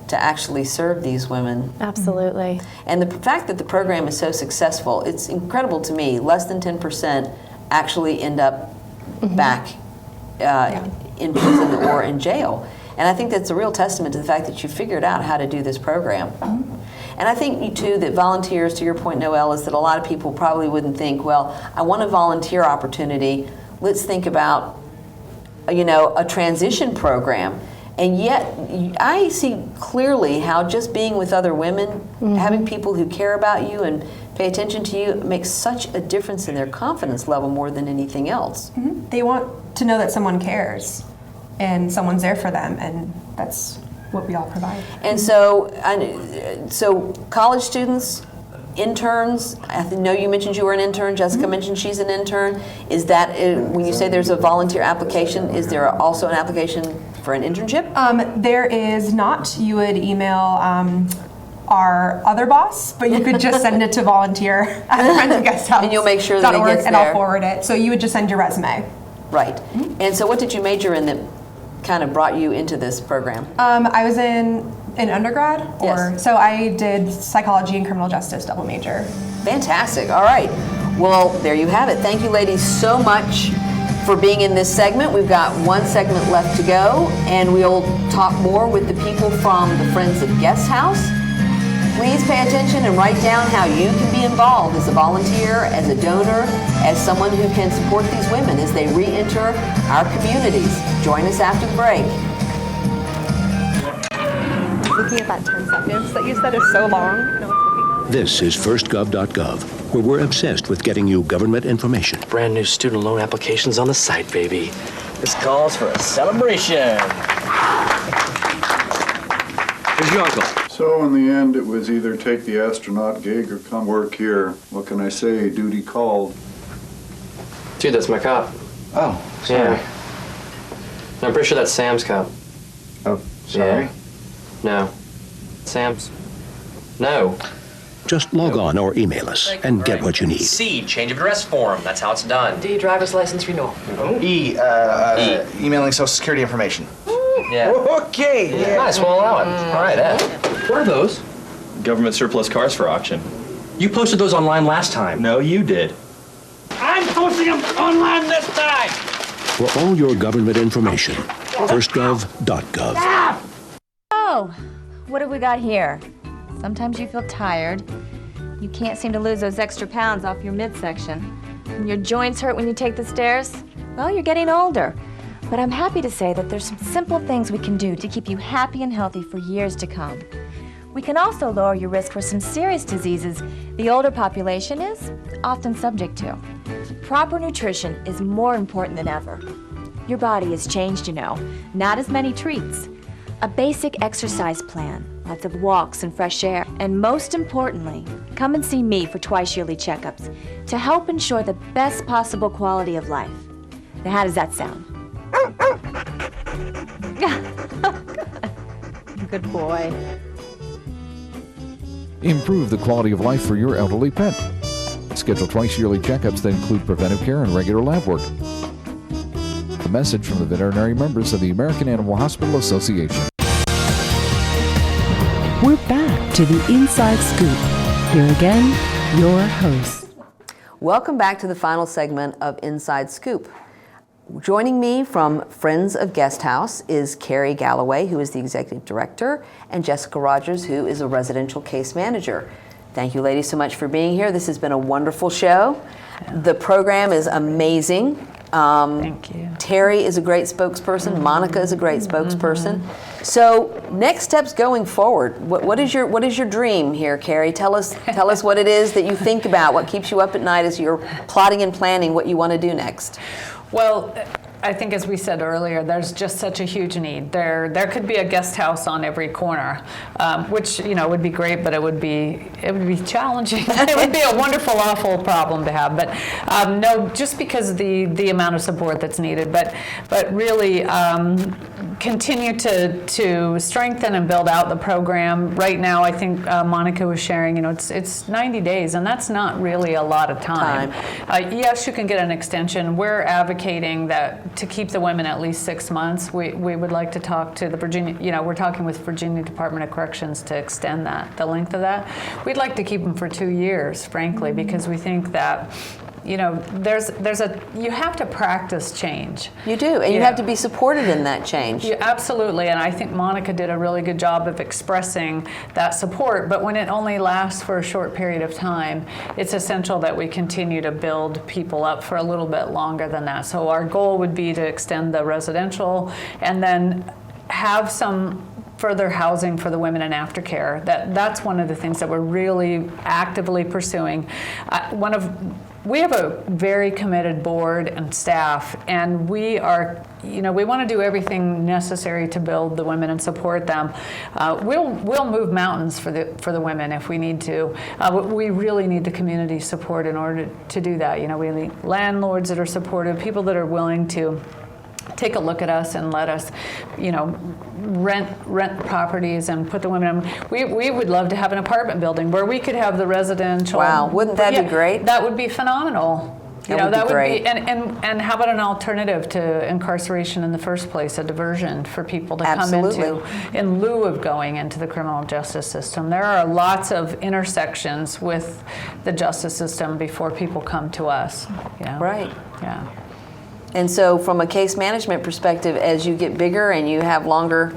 to actually serve these women. Absolutely. And the fact that the program is so successful, it's incredible to me. Less than 10% actually end up back in prison or in jail. And I think that's a real testament to the fact that you figured out how to do this program. And I think, too, that volunteers, to your point, Noelle, is that a lot of people probably wouldn't think, well, I want a volunteer opportunity. Let's think about, a transition program. And yet, I see clearly how just being with other women, having people who care about you and pay attention to you, makes such a difference in their confidence level more than anything else. They want to know that someone cares and someone's there for them, and that's what we all provide. And so college students, interns, I know you mentioned you were an intern, Jessica mentioned she's an intern. Is that, when you say there's a volunteer application, is there also an application for an internship? There is not. You would email our other boss, but you could just send it to volunteer at Friends of Guest House. And you'll make sure that it gets there. And I'll forward it. So you would just send your resume. Right. And so what did you major in that kind of brought you into this program? I was in undergrad, so I did psychology and criminal justice double major. Fantastic. All right. Well, there you have it. Thank you, ladies, so much for being in this segment. We've got one segment left to go, and we'll talk more with the people from the Friends of Guest House. Please pay attention and write down how you can be involved as a volunteer, as a donor, as someone who can support these women as they re-enter our communities. Join us after the break. Looking at that 10 seconds that you said is so long. This is firstgov.gov, where we're obsessed with getting you government information. Brand new student loan applications on the site, baby. This calls for a celebration. Here's your uncle. So in the end, it was either take the astronaut gig or come work here. What can I say? Duty called. Dude, that's my cop. Oh, sorry. Yeah. No, I'm pretty sure that's Sam's cop. Oh, sorry. Yeah. No. Sam's. No. Just log on or email us and get what you need. C, change of address form. That's how it's done. D, driver's license renewal. E, emailing Social Security information. Yeah. Okay. Yeah. Nice, we'll allow it. All right, What are those? Government surplus cars for auction. You posted those online last time. No, you did. I'm posting them online this time! For all your government information, firstgov.gov. Oh, what have we got here? Sometimes you feel tired. You can't seem to lose those extra pounds off your midsection. And your joints hurt when you take the stairs? Well, you're getting older. But I'm happy to say that there's some simple things we can do to keep you happy and healthy for years to come. We can also lower your risk for some serious diseases the older population is often subject to. Proper nutrition is more important than ever. Your body has changed, not as many treats. A basic exercise plan, lots of walks and fresh air, and most importantly, come and see me for twice-yearly checkups to help ensure the best possible quality of life. Now, how does that sound? Good boy. Improve the quality of life for your elderly pet. Schedule twice yearly checkups that include preventive care and regular lab work. A message from the veterinary members of the American Animal Hospital Association. We're back to the Inside Scoop. Here again, your host. Welcome back to the final segment of Inside Scoop. Joining me from Friends of Guest House is Kari Galloway, who is the executive director, and Jessica Rodgers, who is a residential case manager. Thank you, ladies, so much for being here. This has been a wonderful show. The program is amazing. Thank you. Terry is a great spokesperson. Monica is a great spokesperson. So, next steps going forward. What is your dream here, Kari? Tell us what it is that you think about. What keeps you up at night as you're plotting and planning what you want to do next? Well, I think, as we said earlier, there's just such a huge need. There could be a guest house on every corner, which would be great, but it would be challenging. It would be a wonderful, awful problem to have. But no, just because of the amount of support that's needed, but really continue to strengthen and build out the program. Right now, I think Monica was sharing, it's 90 days, and that's not really a lot of time. Yes, you can get an extension. We're advocating that to keep the women at least 6 months. We would like to talk to the Virginia, we're talking with Virginia Department of Corrections to extend the length of that. We'd like to keep them for 2 years, frankly, because we think that you have to practice change. You do, and you have to be supported in that change. Yeah, absolutely, and I think Monica did a really good job of expressing that support, but when it only lasts for a short period of time, it's essential that we continue to build people up for a little bit longer than that. So our goal would be to extend the residential and then have some further housing for the women in aftercare. That's one of the things that we're really actively pursuing. We have a very committed board and staff, and we want to do everything necessary to build the women and support them. We'll move mountains for the women if we need to. We really need the community support in order to do that. We need landlords that are supportive, people that are willing to take a look at us and let us, rent properties and put the women in. We would love to have an apartment building where we could have the residential. Wow, wouldn't that be great? That would be phenomenal. That would be great. And how about an alternative to incarceration in the first place, a diversion for people to come into in lieu of going into the criminal justice system. There are lots of intersections with the justice system before people come to us. Right. Yeah. And so from a case management perspective, as you get bigger and you have longer,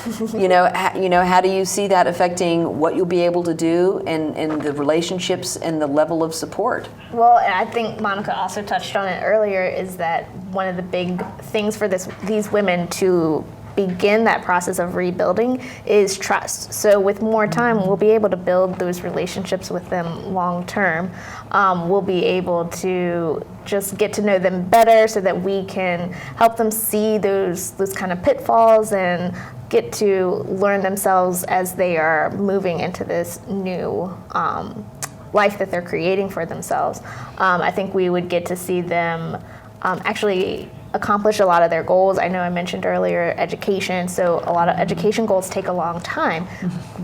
how do you see that affecting what you'll be able to do and the relationships and the level of support? Well, and I think Monica also touched on it earlier, is that one of the big things for these women to begin that process of rebuilding is trust. So with more time, we'll be able to build those relationships with them long term. We'll be able to just get to know them better so that we can help them see those kind of pitfalls and get to learn themselves as they are moving into this new life that they're creating for themselves. I think we would get to see them actually accomplish a lot of their goals. I know I mentioned earlier education, so a lot of education goals take a long time.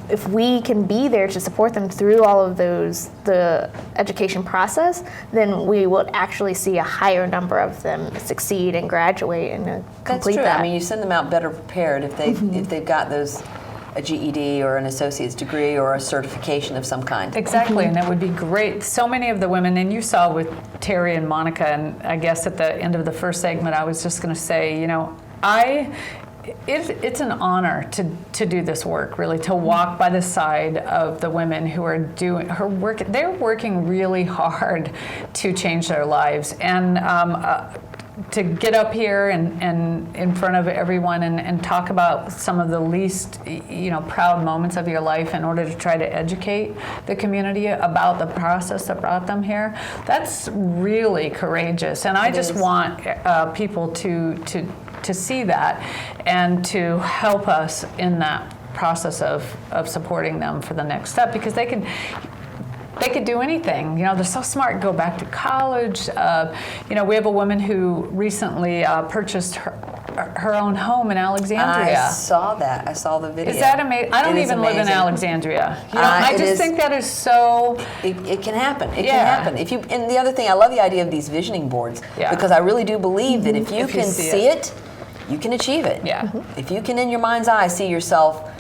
If we can be there to support them through all of the education process, then we will actually see a higher number of them succeed and graduate and complete that. That's true. I mean, you send them out better prepared if they've got a GED or an associate's degree or a certification of some kind. Exactly, and that would be great. So many of the women, and you saw with Terry and Monica, and I guess at the end of the first segment, I was just going to say, it's an honor to do this work, really, to walk by the side of the women who are doing her work. They're working really hard to change their lives, and to get up here and in front of everyone and talk about some of the least proud moments of your life in order to try to educate the community about the process that brought them here, that's really courageous. And I just want people to see that and to help us in that process of supporting them for the next step, because they could do anything. They're so smart. Go back to college. We have a woman who recently purchased her own home in Alexandria. I saw that. I saw the video. Is that amazing? I don't even live in Alexandria. I just think that is so. It can happen. It can happen. If you. And the other thing, I love the idea of these visioning boards because I really do believe that if you can see it, you can achieve it. Yeah. If you can, in your mind's eye, see yourself.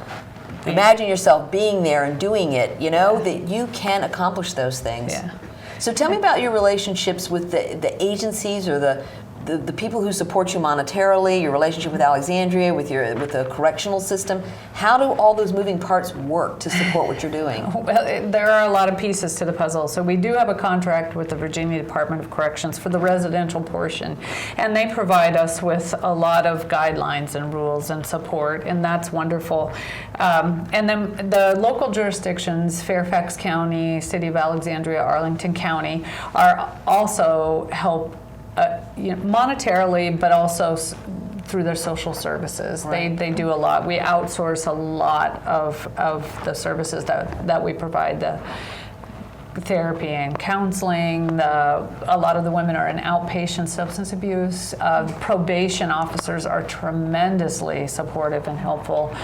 Imagine yourself being there and doing it, that you can accomplish those things. Yeah. So tell me about your relationships with the agencies or the people who support you monetarily, your relationship with Alexandria, with the correctional system. How do all those moving parts work to support what you're doing? Well, there are a lot of pieces to the puzzle. So we do have a contract with the Virginia Department of Corrections for the residential portion, and they provide us with a lot of guidelines and rules and support, and that's wonderful. And then the local jurisdictions, Fairfax County, City of Alexandria, Arlington County, are also help monetarily, but also through their social services. Right. They do a lot. We outsource a lot of the services that we provide, the therapy and counseling. A lot of the women are in outpatient substance abuse. Probation officers are tremendously supportive and helpful.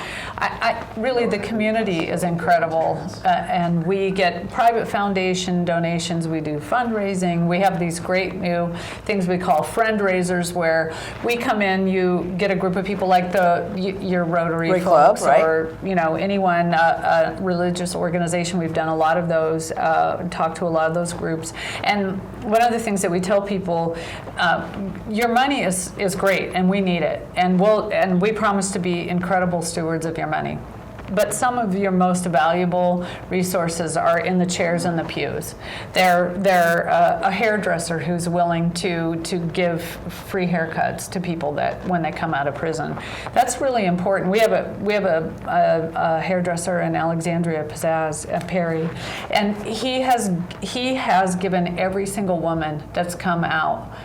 Really, the community is incredible, and we get private foundation donations. We do fundraising. We have these great new things we call friend raisers, where we come in, you get a group of people like your Rotary folks, Club, right? Or anyone, a religious organization. We've done a lot of those. Talk to a lot of those groups, and one of the things that we tell people, your money is great, and we need it, and we promise to be incredible stewards of your money. But some of your most valuable resources are in the chairs and the pews. They're a hairdresser who's willing to give free haircuts to people that when they come out of prison. That's really important. We have a hairdresser in Alexandria, Pizzazz, Perry, and he has given every single woman that's come out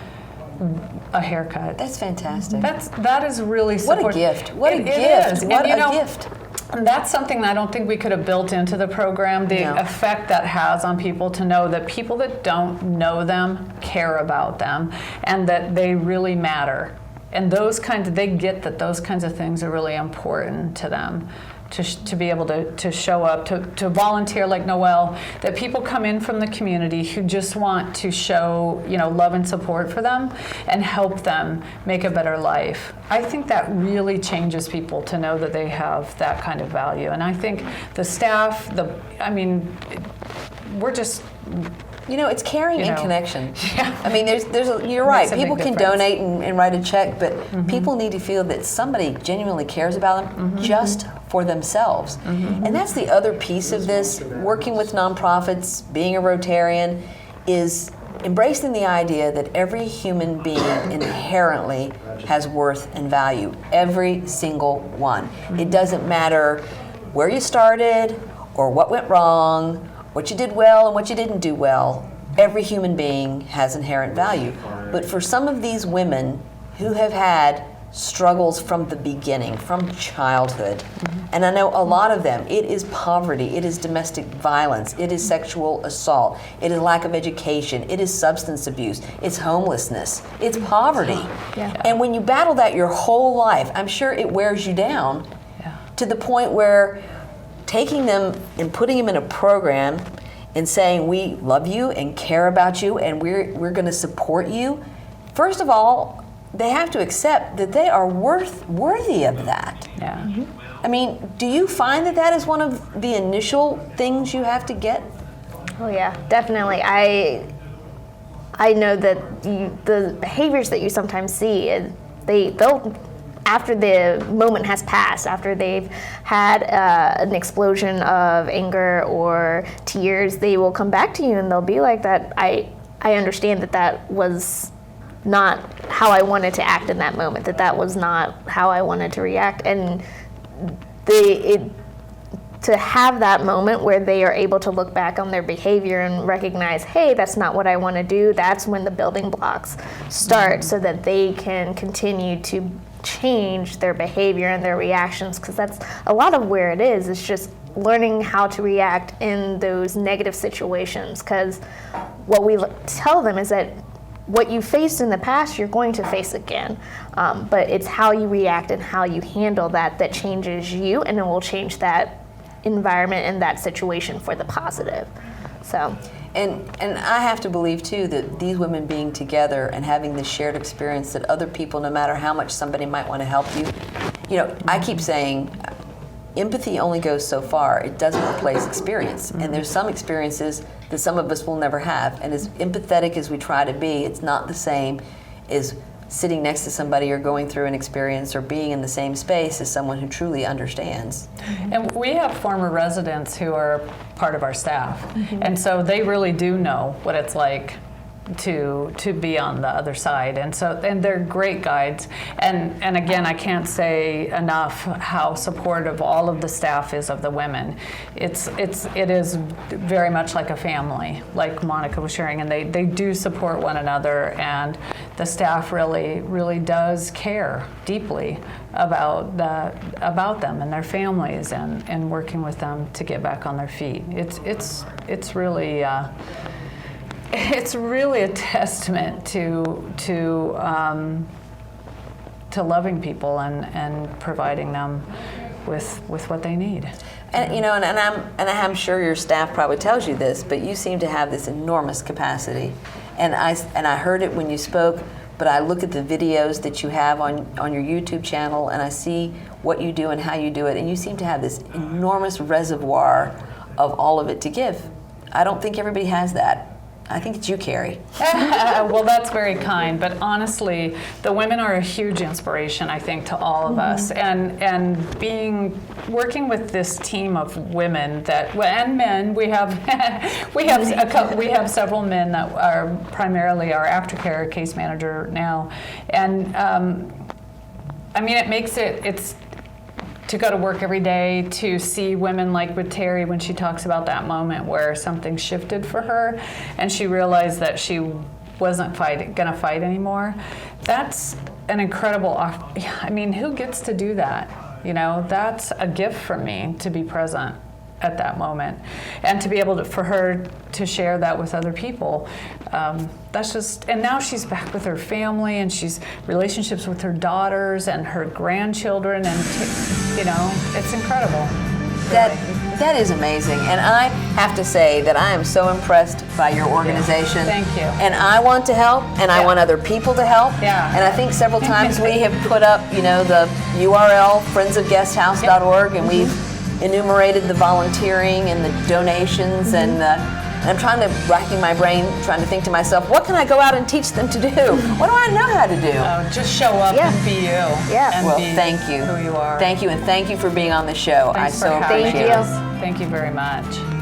a haircut. That's fantastic. That is really supportive. What a gift. What a gift. What a gift. And that's something I don't think we could have built into the program, the effect that has on people, to know that people that don't know them care about them and that they really matter. And they get that those kinds of things are really important to them. To be able to show up, to volunteer like Noelle, that people come in from the community who just want to show, love and support for them and help them make a better life. I think that really changes people to know that they have that kind of value. And I think the staff, we're just... it's caring and connection. Yeah. I mean, you're right. People can donate and write a check, but people need to feel that somebody genuinely cares about them just for themselves. And that's the other piece of this. Working with nonprofits, being a Rotarian, is embracing the idea that every human being inherently has worth and value. Every single one. It doesn't matter where you started or what went wrong, what you did well and what you didn't do well. Every human being has inherent value. But for some of these women who have had struggles from the beginning, from childhood, and I know a lot of them, it is poverty, it is domestic violence, it is sexual assault, it is lack of education, it is substance abuse, it's homelessness, it's poverty. And when you battle that your whole life, I'm sure it wears you down to the point where taking them and putting them in a program and saying, we love you and care about you and we're going to support you, first of all, they have to accept that they are worthy of that. Yeah. I mean, do you find that is one of the initial things you have to get? Oh yeah, definitely. I know that the behaviors that you sometimes see, they'll after the moment has passed, after they've had an explosion of anger or tears, they will come back to you and they'll be like that. I understand that was not how I wanted to act in that moment, that was not how I wanted to react. And to have that moment where they are able to look back on their behavior and recognize, hey, that's not what I want to do, that's when the building blocks start, so that they can continue to change their behavior and their reactions, because that's a lot of where it is. It's just learning how to react in those negative situations, because what we tell them is that what you faced in the past, you're going to face again. But it's how you react and how you handle that changes you, and it will change that environment and that situation for the positive. So. And I have to believe too that these women being together and having this shared experience, that other people, no matter how much somebody might want to help you, I keep saying empathy only goes so far. It doesn't replace experience. And there's some experiences that some of us will never have. And as empathetic as we try to be, it's not the same as sitting next to somebody or going through an experience or being in the same space as someone who truly understands. And we have former residents who are part of our staff. And so they really do know what it's like to be on the other side, and they're great guides. And again, I can't say enough how supportive all of the staff is of the women. It is very much like a family, like Monica was sharing, and they do support one another, and the staff really does care deeply about them and their families, and working with them to get back on their feet. It's really. It's really a testament to loving people and providing them with what they need. And I'm sure your staff probably tells you this, but you seem to have this enormous capacity. And I heard it when you spoke, but I look at the videos that you have on your YouTube channel, and I see what you do and how you do it, and you seem to have this enormous reservoir of all of it to give. I don't think everybody has that. I think it's you, Kari. Well, that's very kind, but honestly, the women are a huge inspiration, I think, to all of us. And working with this team of women and men, we have several men that are primarily our aftercare case manager now, and it makes it's to go to work every day, to see women like with Terry when she talks about that moment where something shifted for her and she realized that she wasn't gonna fight anymore. That's an incredible, who gets to do that? That's a gift for me, to be present at that moment and to be able for her to share that with other people. And now she's back with her family, and she's relationships with her daughters and her grandchildren, and it's incredible. That is amazing, and I have to say that I am so impressed by your organization. Thank you. And I want to help, and I want other people to help. Yeah. And I think several times we have put up, the URL friendsofguesthouse.org, and we've enumerated the volunteering and the donations, and I'm racking my brain, trying to think to myself, what can I go out and teach them to do? What do I know how to do? Just show up and be you. Yeah. Well, be thank you. Who you are. Thank you, and thank you for being on the show. Thanks I so appreciate it. Thank you very much.